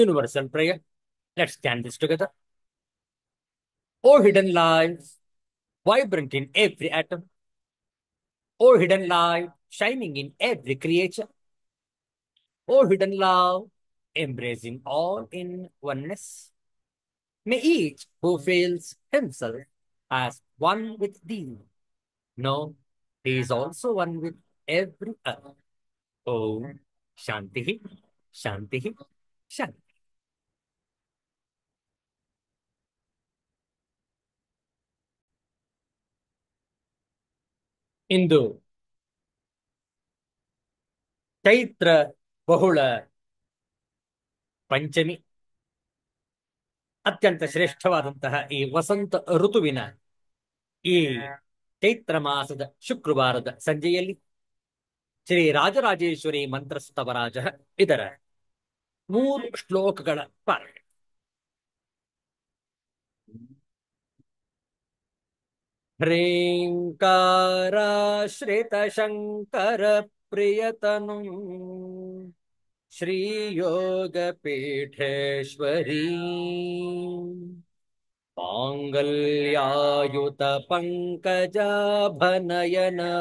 Universal prayer. Let's chant this together. O hidden light, vibrant in every atom. O hidden light, shining in every creature. O hidden love, embracing all in oneness. May each who feels himself as one with thee know he is also one with every other. Om Shanti, Shanti, Shanti. ಇಂದು ಚೈತ್ರ ಬಹುಳ ಪಂಚಮಿ, ಅತ್ಯಂತ ಶ್ರೇಷ್ಠವಾದಂತಹ ಈ ವಸಂತ ಋತುವಿನ ಈ ಚೈತ್ರ ಮಾಸದ ಶುಕ್ರವಾರದ ಸಂಜೆಯಲ್ಲಿ ಶ್ರೀ ರಾಜರಾಜೇಶ್ವರಿ ಮಂತ್ರಸ್ತವರಾಜ ಇದರ 3 ಶ್ಲೋಕಗಳ ಪಾರಾಯಣ. ह्रीङ्काराश्रितशङ्कर प्रियतनु श्रीयोगपीठेश्वरी माङ्गल्यायुतपङ्कजाभनयना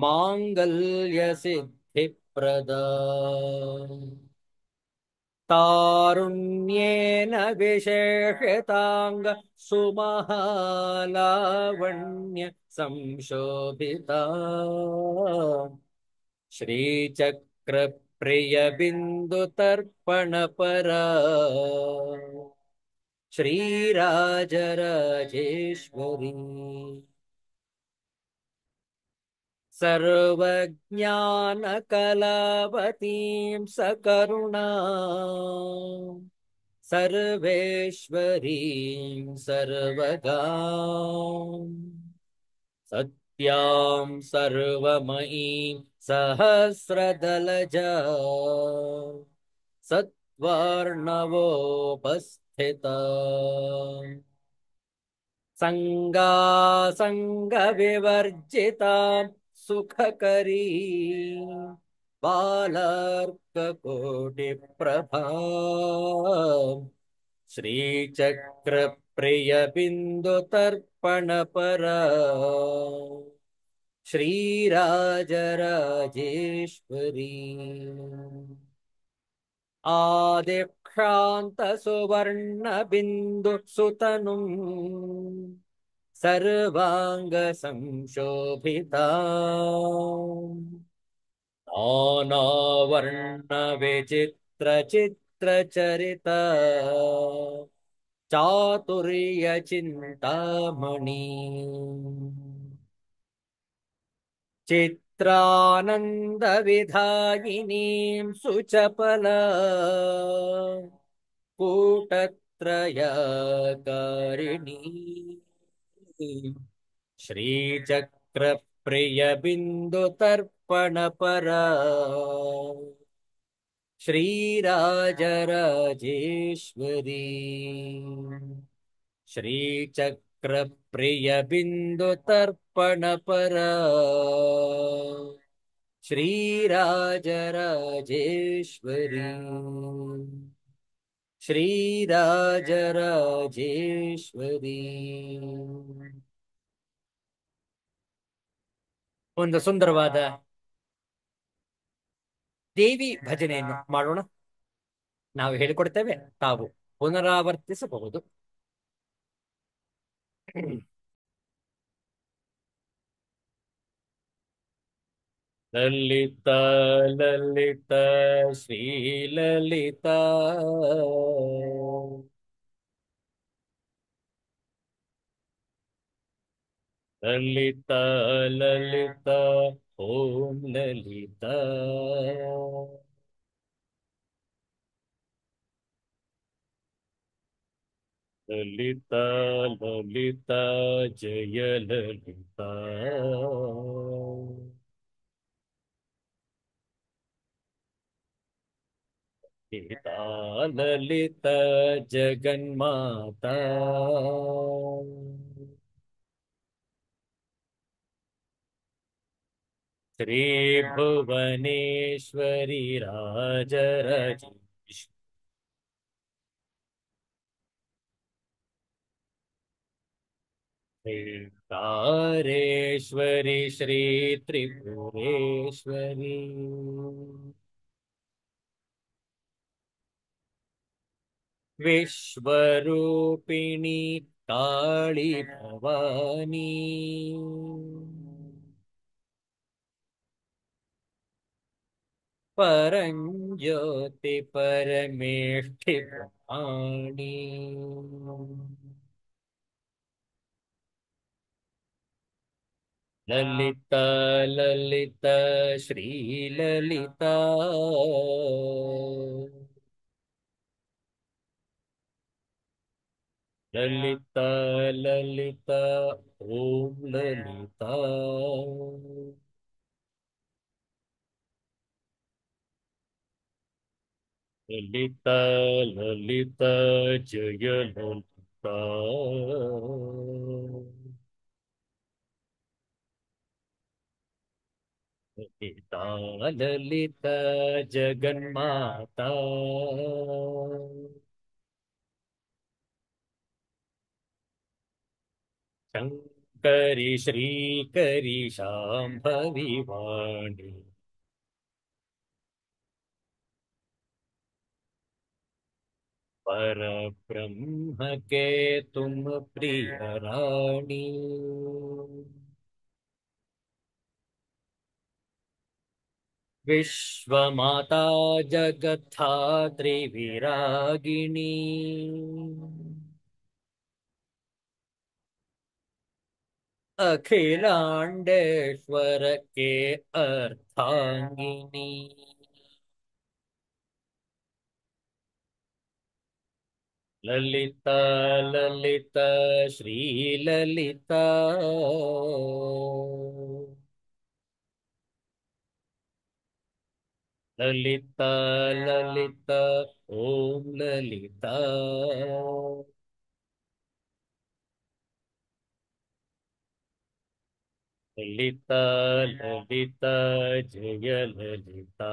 माङ्गल्यसिद्धिप्रदा तारुण्येन विशेषतांग सुमहालावण्य संशोभिता श्रीचक्र प्रिय बिंदु तर्पण परा श्रीराजराजेश्वरी सर्वज्ञानकलावतीं सकरुणा सर्वेश्वरीं सर्वगा सत्यां सर्वमयीं सहस्रदलजा सत्वर्णवोपस्थिता संगासंगविवर्जितां सुखकरी बालार्ककोटिप्रभा श्रीचक्रप्रियबिन्दुतर्पणपरा श्रीराजराजेश्वरी आदिक्षान्तसुवर्णबिन्दुसुतनुं सर्वाङ्गसंशोभिता नानावर्णविचित्रचित्रचरिता चातुर्यचिन्तामणि चित्रानन्दविधायिनीं सुचपला कूटत्रयकारिणी श्रीचक्रप्रियबिन्दुतर्पणपरा श्रीराजराजेश्वरी श्रीचक्रप्रियबिन्दुतर्पणपरा श्रीराजराजेश्वरी श्रीराजराजेश्वरी. ಒಂದು ಸುಂದರವಾದ ದೇವಿ ಭಜನೆಯನ್ನು ಮಾಡೋಣ. ನಾವು ಹೇಳಿಕೊಡ್ತೇವೆ, ತಾವು ಪುನರಾವರ್ತಿಸಬಹುದು. ಲಲಿತಾ ಲಲಿತಾ ಶ್ರೀಲಲಿತಾ ಲಲಿತಾ ಲಲಿತಾ ಓಂ ಲಲಿತಾ ಲಲಿತಾ ಲಲಿತಾ ಜಯ ಲಲಿತಾ ಲಲಿತಾ ಲಲಿತಾ ಜಗನ್ಮಾತಾ श्रीभुवनेश्वरि राजराजेश्वरि तारेश्वरि श्रीत्रिपुरेश्वरि विश्वरूपिणी काळी भवानी परञ्ज्योति परमेष्ठि प्रमाणी ललिता ललिता श्रीललिता ललिता ललिता ॐ ललिता ललिता ललिता जय ललिता ललिता ललिता जगन्माता शङ्करि श्रीकरि शाम्भवी वाणी पर ब्रह्म के तुम प्रिय रानी विश्वमाता जगत्धात्री विरागिणी अखिलांडेश्वर के अर्धांगिनी ललिता ललिता श्री ललिता ललिता ललिता ओम ललिता ललिता ललिता जय ललिता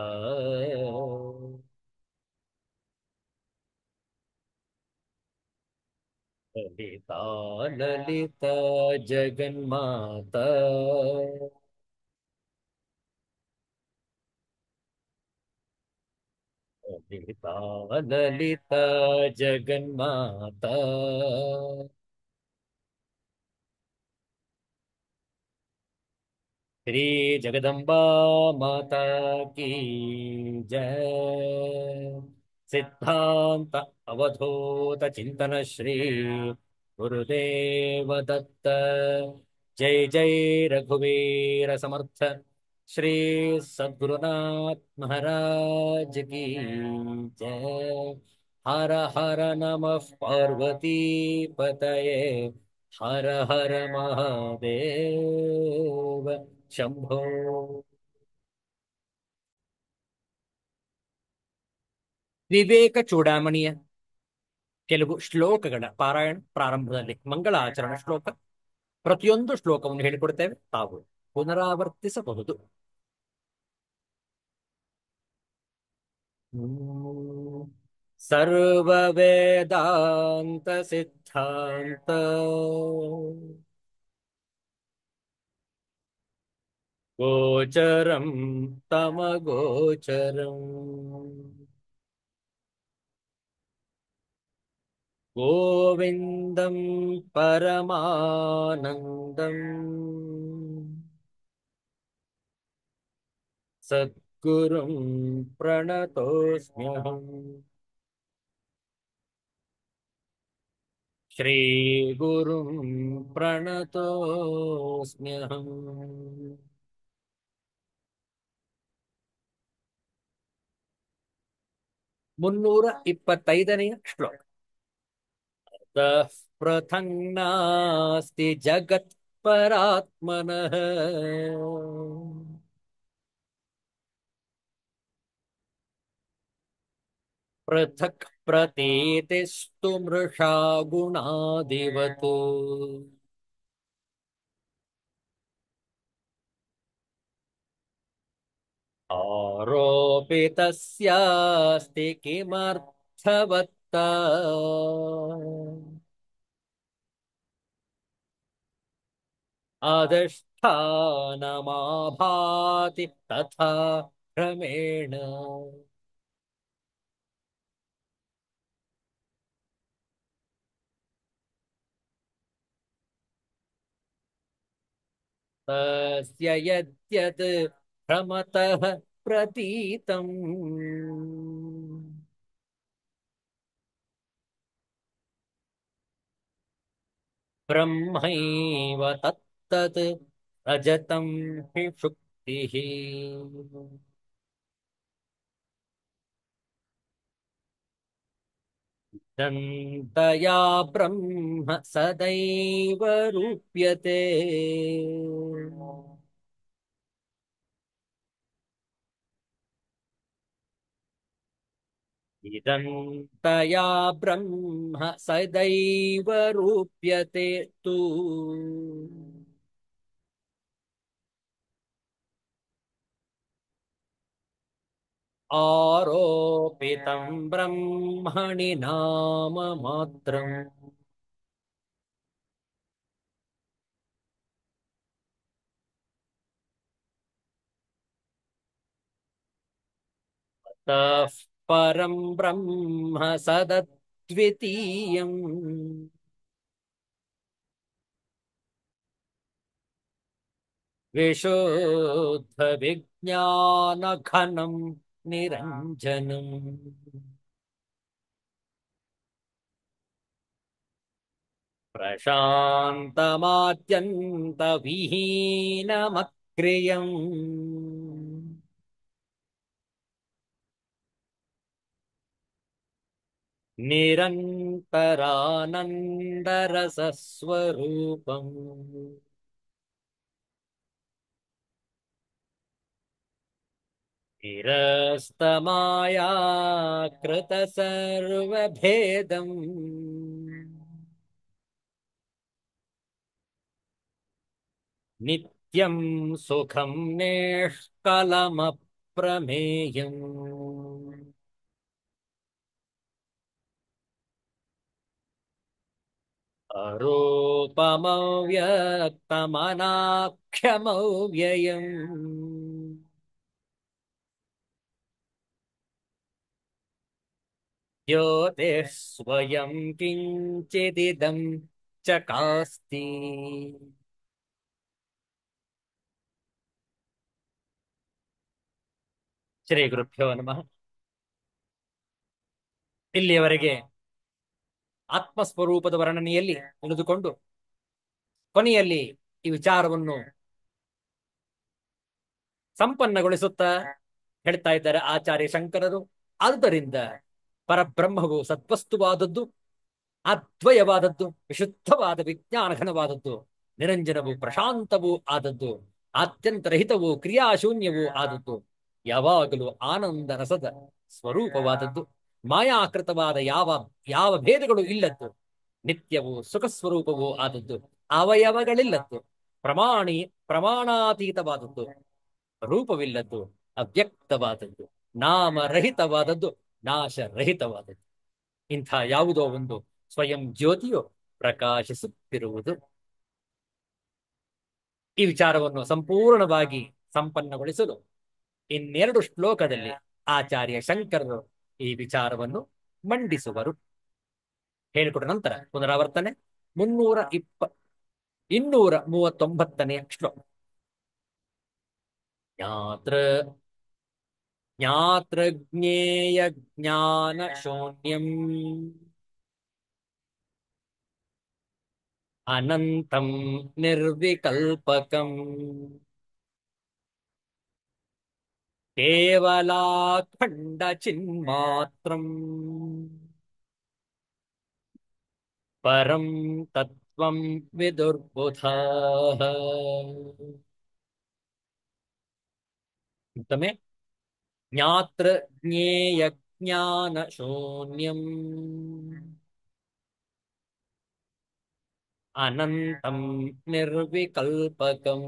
ललिता ललिता जगन्माता ललिता ललिता जगन्माता श्री जगदम्बा माता की जय सिद्धांत अवधूत चिंतन श्री गुरुदेव दत्त जय जय रघुवीर समर्थ श्री सद्गुरुनाथ महाराज की जय हर हर नमः पार्वती पतये हर हर महादेव ಶಂಭೋ ವಿವೇಕ ಚೂಡಾಮಣಿಯ ಕೆಲವು ಶ್ಲೋಕಗಳ ಪಾರಾಯಣ ಪ್ರಾರಂಭದಲ್ಲಿ ಮಂಗಳಾಚರಣ ಶ್ಲೋಕ ಪ್ರತಿಯೊಂದು ಶ್ಲೋಕವನ್ನು ಹೇಳಿಕೊಡ್ತೇವೆ ತಾವು ಪುನರಾವರ್ತಿಸಬಹುದು ಸರ್ವ ವೇದಾಂತ ಸಿದ್ಧಾಂತ ಗೋಚರಂ ತಮಗೋಚರಂ गोविन्दं परमानन्दम् सद्गुरुं प्रणतोऽस्म्यहम् श्रीगुरुं प्रणतोऽस्म्यहम् 325ನೇ ಶ್ಲೋಕ तः पृथङ् नास्ति जगत्परात्मनः पृथक् प्रतीतिस्तु मृषा गुणादिवत् आरोपितस्यास्ति किमर्थवत्ता अधिष्ठानमाभाति तथा क्रमेण तस्य यद्यत् प्रमतः प्रतीतम् ब्रह्मैव तत्तत् रजतं हि शुक्तिः दन्तया ब्रह्म सदैव रूप्यते इदन्तया ब्रह्म सदैव रूप्यते तु आरोपितं ब्रह्मणि नाम मात्रम् ततः परं ब्रह्म सदद्वितीयम् विशुद्धविज्ञानघनं निरञ्जनम् प्रशान्तमाद्यन्तविहीनमक्रियम् निरन्तरानन्दरसस्वरूपम् निरस्तमायाकृतसर्वभेदम् नित्यं सुखं निष्कलमप्रमेयम् अरूपमव्यक्तमनाख्यमव्ययम् ज्योतिः स्वयं किञ्चिदिदं चकास्ति ಶ್ರೀ ಗುರುಭ್ಯೋ ನಮಃ. ಇಲ್ಲಿಯವರೆಗೆ ಆತ್ಮಸ್ವರೂಪದ ವರ್ಣನೆಯಲ್ಲಿ ಉಳಿದುಕೊಂಡು ಕೊನೆಯಲ್ಲಿ ಈ ವಿಚಾರವನ್ನು ಸಂಪನ್ನಗೊಳಿಸುತ್ತಾ ಹೇಳ್ತಾ ಇದ್ದಾರೆ ಆಚಾರ್ಯ ಶಂಕರರು. ಆದ್ದರಿಂದ ಪರಬ್ರಹ್ಮವು ಸತ್ವಸ್ತುವಾದದ್ದು, ಅದ್ವಯವಾದದ್ದು, ವಿಶುದ್ಧವಾದ ವಿಜ್ಞಾನಘನವಾದದ್ದು, ನಿರಂಜನವು ಪ್ರಶಾಂತವೂ ಆದದ್ದು, ಆತ್ಯಂತರಹಿತವೂ ಕ್ರಿಯಾಶೂನ್ಯವೂ ಆದದ್ದು, ಯಾವಾಗಲೂ ಆನಂದ ರಸದ ಸ್ವರೂಪವಾದದ್ದು, ಮಾಯಾಕೃತವಾದ ಯಾವ ಯಾವ ಭೇದಗಳು ಇಲ್ಲದ್ದು, ನಿತ್ಯವೂ ಸುಖ ಸ್ವರೂಪವೂ ಆದದ್ದು, ಅವಯವಗಳಿಲ್ಲದ್ದು, ಪ್ರಮಾಣಿ ಪ್ರಮಾಣಾತೀತವಾದದ್ದು, ರೂಪವಿಲ್ಲದ್ದು, ಅವ್ಯಕ್ತವಾದದ್ದು, ನಾಮರಹಿತವಾದದ್ದು, ನಾಶರಹಿತವಾದದ್ದು, ಇಂಥ ಯಾವುದೋ ಒಂದು ಸ್ವಯಂ ಜ್ಯೋತಿಯು ಪ್ರಕಾಶಿಸುತ್ತಿರುವುದು. ಈ ವಿಚಾರವನ್ನು ಸಂಪೂರ್ಣವಾಗಿ ಸಂಪನ್ನಗೊಳಿಸಲು ಇನ್ನೆರಡು ಶ್ಲೋಕದಲ್ಲಿ ಆಚಾರ್ಯ ಶಂಕರರು ಈ ವಿಚಾರವನ್ನು ಮಂಡಿಸುವರು. ಹೇಳಿಕೊಟ್ಟ ನಂತರ ಪುನರಾವರ್ತನೆ. 239ನೇ ಶ್ಲೋಕ. ಜ್ಞಾತೃ ಜ್ಞಾತೃಜ್ಞೇಯ ಜ್ಞಾನ ಶೂನ್ಯಂ ಅನಂತಂ ನಿರ್ವಿಕಲ್ಪಕಂ ಕೇವಲಾಖಂಡ ಚಿನ್ಮಾತ್ರಂ ಪರಂ ತತ್ವಂ ವಿದುರ್ಬುಧಾಃ. ಉತ್ತಮೆ. ಜ್ಞಾತೃ ಜ್ಞೇಯ ಜ್ಞಾನ ಶೂನ್ಯಂ ಅನಂತಂ ನಿರ್ವಿಕಲ್ಪಕಂ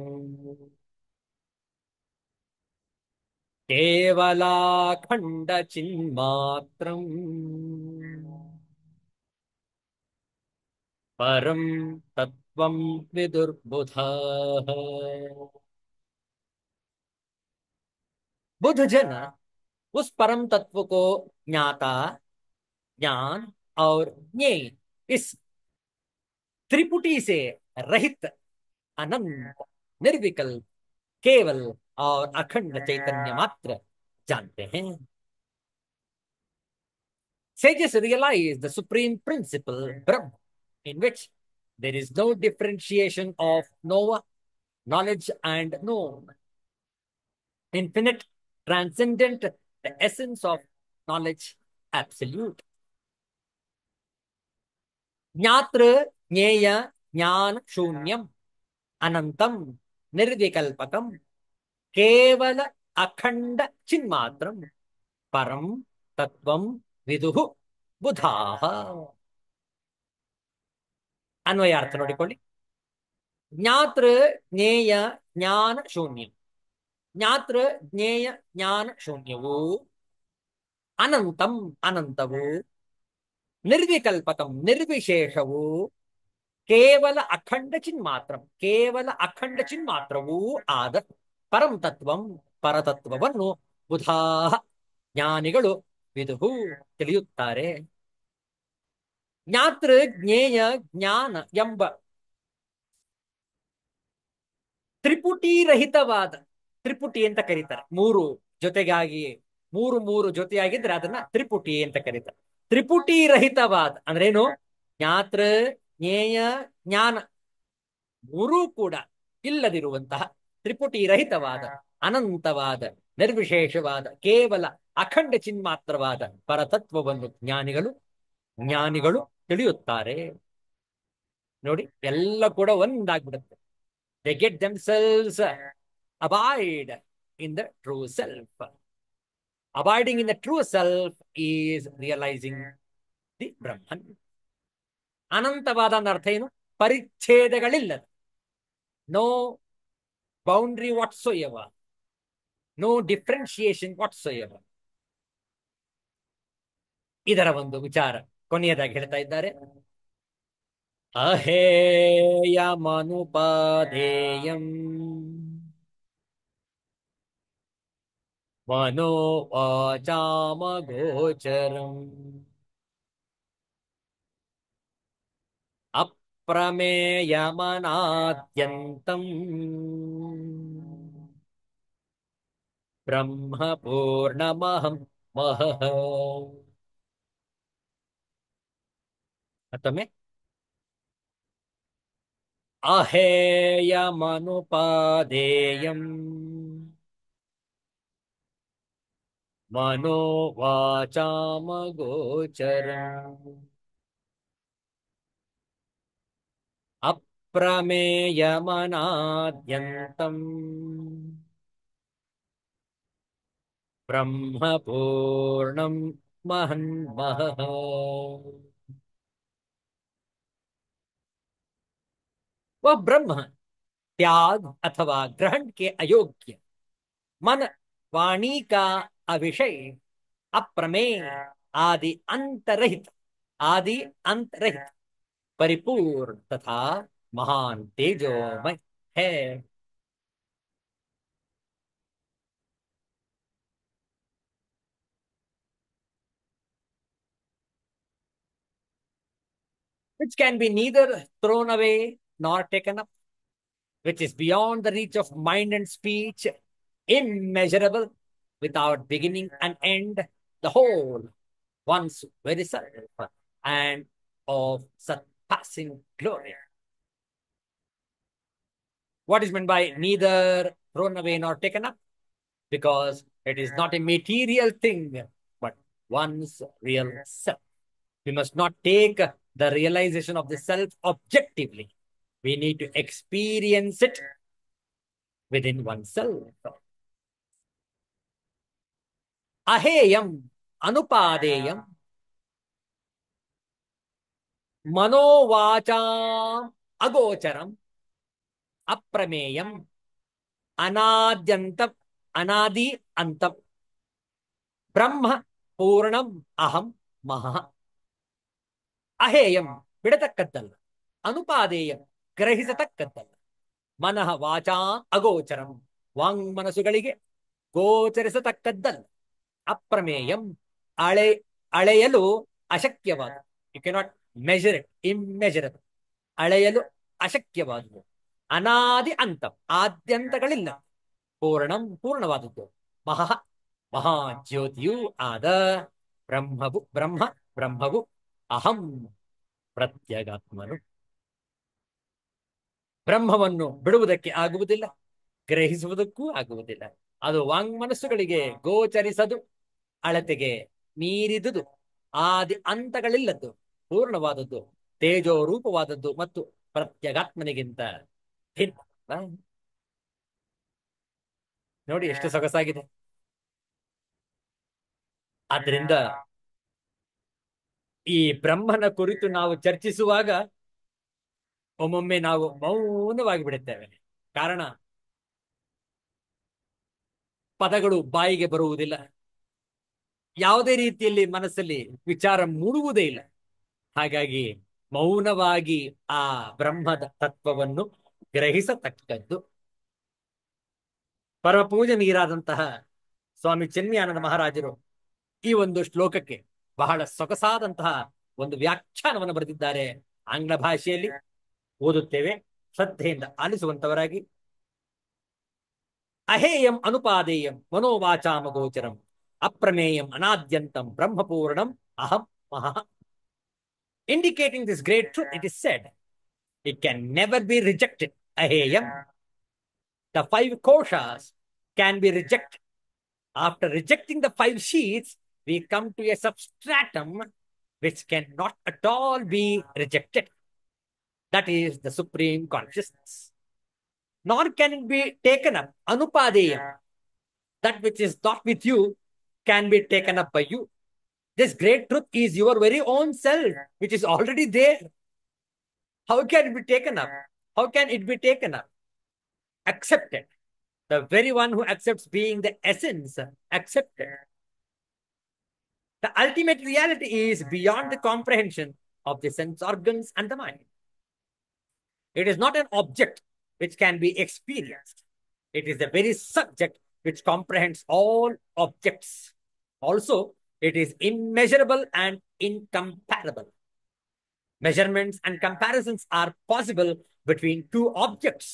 केवलाखण्ड चिन्मात्रम् परम तत्वं विदुर्बुधाः। बुध जन उस परम तत्व को ज्ञाता, ज्ञान और ज्ञेय, इस त्रिपुटी से रहित, अनंत, निर्विकल्प, केवल और अखंड चैतन्य मात्र जानते हैं। Sages realize the supreme principle, Brahma, in which there is no differentiation of knower, knowledge, and known. Infinite, transcendent, the essence of knowledge, absolute. ज्ञात्र ज्ञेय ज्ञान शून्यम अनंतम निर्विकल्पकम केवल अखंड चिन्मात्रम परम तत्वम विदुः बुधाः। ಅನ್ವಯಾರ್ಥ ನೋಡಿಕೊಳ್ಳಿ. ಜ್ಞಾತೃ ಜ್ಞೇಯ ಜ್ಞಾನ ಶೂನ್ಯ. ಜ್ಞಾತೃ ಜ್ಞೇಯ ಜ್ಞಾನ ಶೂನ್ಯವು, ಅನಂತಂ ಅನಂತವು, ನಿರ್ವಿಕಲ್ಪಕಂ ನಿರ್ವಿಶೇಷವು, ಕೇವಲ ಅಖಂಡ ಚಿನ್ಮಾತ್ರ ಕೇವಲ ಅಖಂಡ ಚಿನ್ಮಾತ್ರವೂ ಆದ ಪರಂ ತತ್ವಂ ಪರತತ್ವವನ್ನು ಬುಧಾಹ ಜ್ಞಾನಿಗಳು ವಿದುಹು ತಿಳಿಯುತ್ತಾರೆ. ಜ್ಞಾತೃ ಜ್ಞೇಯ ಜ್ಞಾನ ಎಂಬ ತ್ರಿಪುಟಿ ರಹಿತವಾದ, ತ್ರಿಪುಟಿ ಅಂತ ಕರೀತಾರೆ, ಮೂರು ಜೊತೆಗಾಗಿ, ಮೂರು ಮೂರು ಜೊತೆಯಾಗಿದ್ರೆ ಅದನ್ನ ತ್ರಿಪುಟಿ ಅಂತ ಕರೀತಾರೆ. ತ್ರಿಪುಟಿ ರಹಿತವಾದ ಅಂದ್ರೇನು? ಜ್ಞಾತೃ ಜ್ಞೇಯ ಜ್ಞಾನ ಮೂರೂ ಕೂಡ ಇಲ್ಲದಿರುವಂತಹ ತ್ರಿಪುಟಿ ರಹಿತವಾದ, ಅನಂತವಾದ, ನಿರ್ವಿಶೇಷವಾದ, ಕೇವಲ ಅಖಂಡ ಚಿನ್ಮಾತ್ರವಾದ ಪರತತ್ವವನ್ನು ಜ್ಞಾನಿಗಳು ತಿಳಿಯುತ್ತಾರೆ. ನೋಡಿ, ಎಲ್ಲ ಕೂಡ ಒಂದಾಗ್ಬಿಡುತ್ತೆ. They get themselves abide in the true self. Abiding in the true self is realizing the Brahman. ಅನಂತವಾದ ಅರ್ಥ ಏನು? ಪರಿಚ್ಛೇದಗಳಿಲ್ಲದ, no boundary whatsoever, no differentiation whatsoever. ಇದರ ಒಂದು ವಿಚಾರ ಕೊನೆಯದಾಗಿ ಹೇಳ್ತಾ ಇದ್ದಾರೆ. ಅಹೇಯಮನುಪಾದೇಯಂ ಮನೋವಾಚಾಮಗೋಚರಂ ಅಪ್ರಮೇಯಮನಾದ್ಯಂತಂ ಬ್ರಹ್ಮ ಪೂರ್ಣಮಹಂ ಮಹಃ. ಮತ್ತೊಮ್ಮೆ, ಅಹೇಯಮನುಪಾದೇಯಂ ಮನೋವಾಚಾಮಗೋಚರಂ ಅಪ್ರಮೇಯಮನಾದ್ಯಂತಂ ಬ್ರಹ್ಮ ಪೂರ್ಣಂ ಮಹನ್ಮಹಃ. वह ब्रह्म त्याग अथवा ग्रहण के अयोग्य, मन वाणी का अविषय, अप्रमेय, आदि अंत रहित, परिपूर्ण तथा महान तेजोमय है. Which can be neither thrown away nor taken up, which is beyond the reach of mind and speech, immeasurable, without beginning and end, the whole, one's very self, and of surpassing glory. What is meant by neither thrown away nor taken up? Because it is not a material thing, but one's real self. We must not take the realization of the self objectively. We need to experience it within oneself. Aheyam, anupadeyam, manovacham agocharam, ಅಪ್ರಮೇಯಂ ಅನಾದ್ಯಂತ ಅನಾದಿ ಅಂತಂ ಬ್ರಹ್ಮ ಪೂರ್ಣಂ ಅಹಂ ಮಹಃ. ಅಹೇಯಂ ಬಿಡತಕ್ಕದ್ದಲ್ಲ, ಅನುಪಾದೇಯಂ ಗ್ರಹಿಸತಕ್ಕದ್ದಲ್ಲ, ಮನಃ ವಾಚಾ ಅಗೋಚರಂ ವಾಂಗ್ಮನಸುಗಳಿಗೆ ಗೋಚರಿಸತಕ್ಕದ್ದಲ್ಲ, ಅಪ್ರಮೇಯಂ ಅಳೆ ಅಳೆಯಲು ಅಶಕ್ಯವಾದ, you cannot measure it, ಇಮ್ಮೆಜರಬಲ್, ಅಳೆಯಲು ಅಶಕ್ಯವಾದುದು, ಅನಾದಿ ಅಂತಂ ಆದ್ಯಂತಗಳಿಲ್ಲ, ಪೂರ್ಣಂ ಪೂರ್ಣವಾದದ್ದು, ಮಹಃ ಮಹಾಜ್ಯೋತಿಯೂ ಆದ, ಬ್ರಹ್ಮವು ಅಹಂ ಪ್ರತ್ಯಗಾತ್ಮನು. ಬ್ರಹ್ಮವನ್ನು ಬಿಡುವುದಕ್ಕೆ ಆಗುವುದಿಲ್ಲ, ಗ್ರಹಿಸುವುದಕ್ಕೂ ಆಗುವುದಿಲ್ಲ. ಅದು ವಾಂಗ್ಮನಸ್ಸುಗಳಿಗೆ ಗೋಚರಿಸದು, ಅಳತೆಗೆ ಮೀರಿದುದು, ಆದಿ ಅಂತಗಳಿಲ್ಲದ್ದು, ಪೂರ್ಣವಾದದ್ದು, ತೇಜೋ ರೂಪವಾದದ್ದು ಮತ್ತು ಪ್ರತ್ಯಗಾತ್ಮನಿಗಿಂತ ಭಿನ್ನ. ನೋಡಿ ಎಷ್ಟು ಸೊಗಸಾಗಿದೆ. ಆದ್ರಿಂದ ಈ ಬ್ರಹ್ಮನ ಕುರಿತು ನಾವು ಚರ್ಚಿಸುವಾಗ ಒಮ್ಮೊಮ್ಮೆ ನಾವು ಮೌನವಾಗಿ ಬಿಡುತ್ತೇವೆ. ಕಾರಣ ಪದಗಳು ಬಾಯಿಗೆ ಬರುವುದಿಲ್ಲ, ಯಾವುದೇ ರೀತಿಯಲ್ಲಿ ಮನಸ್ಸಲ್ಲಿ ವಿಚಾರ ಮೂಡುವುದೇ ಇಲ್ಲ. ಹಾಗಾಗಿ ಮೌನವಾಗಿ ಆ ಬ್ರಹ್ಮದ ತತ್ವವನ್ನು ಗ್ರಹಿಸತಕ್ಕದ್ದು. ಪರಮಪೂಜನೀಯರಾದಂತಹ ಸ್ವಾಮಿ ಚಿನ್ಮಯಾನಂದ ಮಹಾರಾಜರು ಈ ಒಂದು ಶ್ಲೋಕಕ್ಕೆ ಬಹಳ ಸೊಗಸಾದಂತಹ ಒಂದು ವ್ಯಾಖ್ಯಾನವನ್ನು ಬರೆದಿದ್ದಾರೆ. ಆಂಗ್ಲ ಭಾಷೆಯಲ್ಲಿ ಓದುತ್ತೇವೆ, ಶ್ರದ್ಧೆಯಿಂದ ಆಲಿಸುವಂತವರಾಗಿ. ಅಹೇಯಂ ಅನುಪಾದೇಯಂ ಮನೋವಾಚಾಮಗೋಚರಂ ಅಪ್ರಮೇಯಂ ಅನಾದ್ಯಂತಂ ಬ್ರಹ್ಮಪೂರ್ಣಂ ಅಹಂ ಮಹಃ. Indicating this great truth, it is said, it can never be rejected. Aheyam, the five koshas can be rejected. After rejecting the five sheets, we come to a substratum which cannot at all be rejected. That is the supreme consciousness. Nor can it be taken up. Anupadeyam, that which is not with you, can be taken up by you. This great truth is your very own self, which is already there. How can it be taken up? How can it be taken up? Accepted. The very one who accepts being the essence, accepted. The ultimate reality is beyond the comprehension of the sense organs and the mind. It is not an object which can be experienced. It is the very subject which comprehends all objects. Also, it is immeasurable and incomparable. Measurements and comparisons are possible between two objects.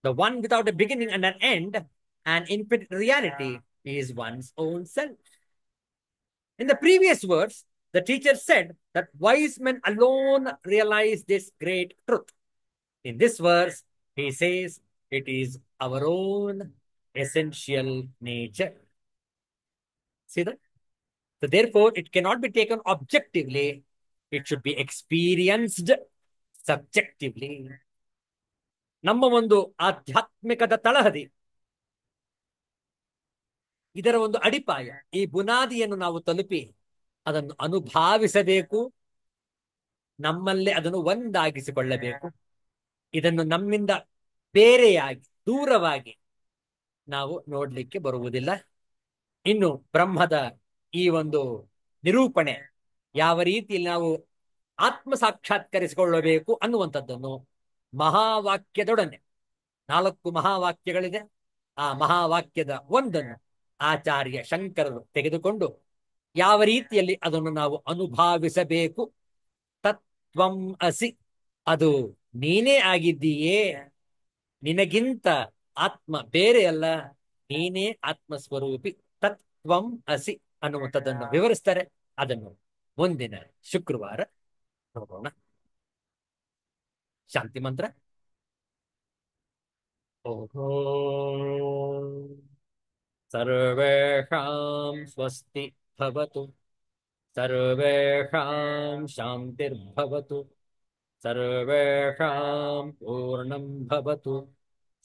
The one without a beginning and an end, an infinite reality, is one's own self. In the previous verse, the teacher said that wise men alone realize this great truth. In this verse, he says it is our own essential nature. See that? So therefore, it cannot be taken objectively. It should be experienced subjectively. ನಮ್ಮ ಒಂದು ಆಧ್ಯಾತ್ಮಿಕದ ತಳಹದಿ, ಇದರ ಒಂದು ಅಡಿಪಾಯ, ಈ ಬುನಾದಿಯನ್ನು ನಾವು ತಲುಪಿ ಅದನ್ನು ಅನುಭಾವಿಸಬೇಕು, ನಮ್ಮಲ್ಲೇ ಅದನ್ನು ಒಂದಾಗಿಸಿಕೊಳ್ಳಬೇಕು. ಇದನ್ನು ನಮ್ಮಿಂದ ಬೇರೆಯಾಗಿ ದೂರವಾಗಿ ನಾವು ನೋಡ್ಲಿಕ್ಕೆ ಬರುವುದಿಲ್ಲ. ಇನ್ನು ಬ್ರಹ್ಮದ ಈ ಒಂದು ನಿರೂಪಣೆ, ಯಾವ ರೀತಿಯಲ್ಲಿ ನಾವು ಆತ್ಮ ಸಾಕ್ಷಾತ್ಕರಿಸಿಕೊಳ್ಳಬೇಕು ಅನ್ನುವಂಥದ್ದನ್ನು ಮಹಾವಾಕ್ಯದೊಡನೆ, 4 ಮಹಾವಾಕ್ಯಗಳಿದೆ, ಆ ಮಹಾವಾಕ್ಯದ ಒಂದನ್ನು ಆಚಾರ್ಯ ಶಂಕರರು ತೆಗೆದುಕೊಂಡು ಯಾವ ರೀತಿಯಲ್ಲಿ ಅದನ್ನು ನಾವು ಅನುಭಾವಿಸಬೇಕು. ತತ್ವಂ ಅಸಿ, ಅದು ನೀನೇ ಆಗಿದ್ದೀಯೇ, ನಿನಗಿಂತ ಆತ್ಮ ಬೇರೆ ಅಲ್ಲ, ನೀನೇ ಆತ್ಮಸ್ವರೂಪಿ, ತತ್ವಂ ಅಸಿ ಅನ್ನುವಂಥದ್ದನ್ನು ವಿವರಿಸ್ತಾರೆ. ಅದನ್ನು ಮುಂದಿನ ಶುಕ್ರವಾರ ನೋಡೋಣ. ಶಾಂತಿ ಮಂತ್ರ. ಓಹೋ ಸರ್ವೇಷಾಂ ಸ್ವಸ್ತಿ ಭವತು, ಸರ್ವೇಷಾಂ ಶಾಂತಿರ್ಭವತು, ಸರ್ವೇಷಾಂ ಪೂರ್ಣಂ ಭವತು,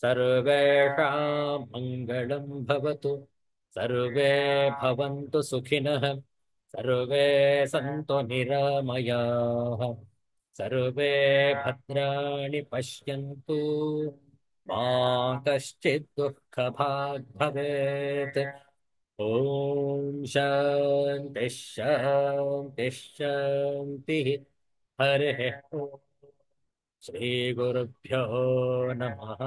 ಸರ್ವೇಷಾಂ ಮಂಗಳಂ ಭವತು, ಸರ್ವೇ ಭವಂತು ಸುಖಿನಃ, ಸರ್ವೇ ಸಂತು ನಿರಾಮಯಾಃ, ಸರ್ವೇ ಭದ್ರಾಣಿ ಪಶ್ಯಂತು मा कश्चित् दुःखभाग् भवेत्। ॐ शान्तिः शान्तिः शान्तिः। हरिः ॐ। श्रीगुरुभ्यो नमः।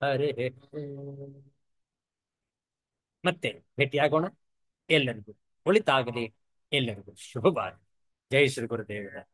ಹರಿ ಮತ್ತೆ ಭೇಟಿಯಾಗೋಣ. ಎಲ್ಲರಿಗೂ ಒಳಿತಾಗಲಿ. ಎಲ್ಲರಿಗೂ ಶುಭವಾಗಲಿ. ಜೈ ಶ್ರೀ ಗುರುದೇವ.